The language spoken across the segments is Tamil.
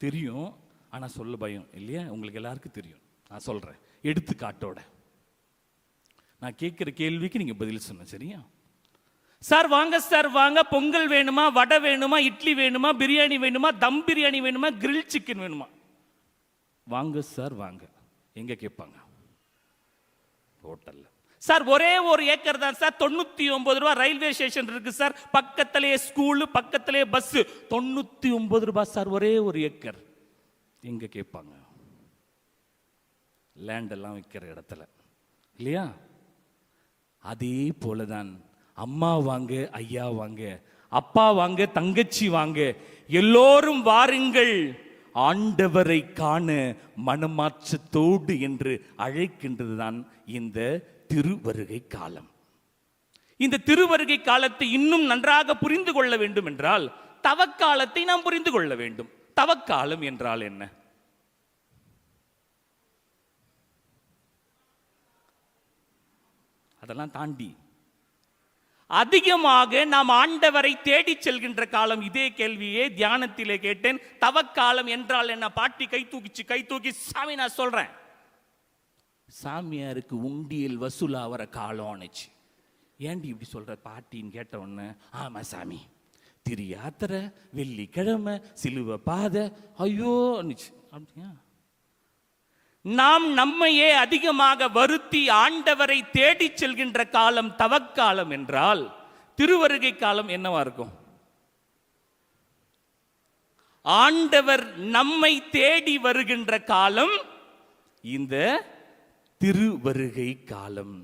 தெரியும், ஆனால் சொல்ல பயம் இல்லையா? உங்களுக்கு எல்லாருக்கும் தெரியும். நான் சொல்கிறேன் எடுத்துக்காட்டோட. நான் கேட்குற கேள்விக்கு நீங்கள் பதில் சொன்ன, சரியா? சார் வாங்க சார் வாங்க, பொங்கல் வேணுமா, வடை வேணுமா, இட்லி வேணுமா, பிரியாணி வேணுமா, தம் பிரியாணி வேணுமா, கிரில் சிக்கன் வேணுமா? வாங்க சார் வாங்க. எங்க கேட்பாங்க? ஹோட்டல்ல. சார் ஒரே ஒரு ஏக்கர் தான் சார், 99 ரூபாய். ரயில்வே ஸ்டேஷன் இருக்கு சார், பக்கத்திலே ஸ்கூலு, பக்கத்திலே பஸ். 99 ரூபாய் சார், ஒரே ஒரு ஏக்கர். எங்க கேட்பாங்க? லேண்ட் எல்லாம் விற்கிற இடத்துல இல்லையா? அதே போலதான் அம்மா வாங்க, ஐயா வாங்க, அப்பா வாங்க, தங்கச்சி வாங்க, எல்லோரும் வாருங்கள் ஆண்டவரை காண மனமாற்றத்தோடு என்று அழைக்கின்றதுதான் இந்த திருவருகை காலம். இந்த திருவருகை காலத்தை இன்னும் நன்றாக புரிந்து கொள்ள வேண்டும் என்றால் தவக்காலத்தை நாம் புரிந்து கொள்ள வேண்டும். தவக்காலம் என்றால் என்ன? அதெல்லாம் தாண்டி அதிகமாக நாம் ஆண்டவரை தேடி செல்கின்ற காலம். இதே கேள்வியே தியானத்திலே கேட்டேன். தவக்காலம் என்றால் என்ன? பாட்டி கை தூக்கி சாமி நான் சொல்றேன், சாமியாருக்கு உண்டியல் வசூலா வர காலம்னுச்சு. ஏண்டி இப்படி சொல்ற பாட்டின்னு கேட்ட உடனே, ஆமா சாமி, திரு யாத்திரை, வெள்ளிக்கிழமை, சிலுவை பாதை, ஐயோ அப்படியா? நாம் நம்மையே அதிகமாக வருத்தி ஆண்டவரை தேடி செல்கின்ற காலம் தவக்காலம் என்றால் திருவருகை காலம் என்னவா இருக்கும்? ஆண்டவர் நம்மை தேடி வருகின்ற காலம் இந்த திருவருகை காலம்.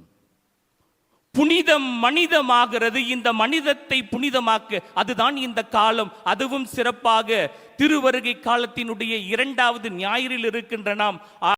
புனிதம் மனிதமாகிறது. இந்த மனிதத்தை புனிதமாக்க அதுதான் இந்த காலம். அதுவும் சிறப்பாக திருவருகை காலத்தினுடைய 2வது ஞாயிறில் இருக்கின்ற நாம்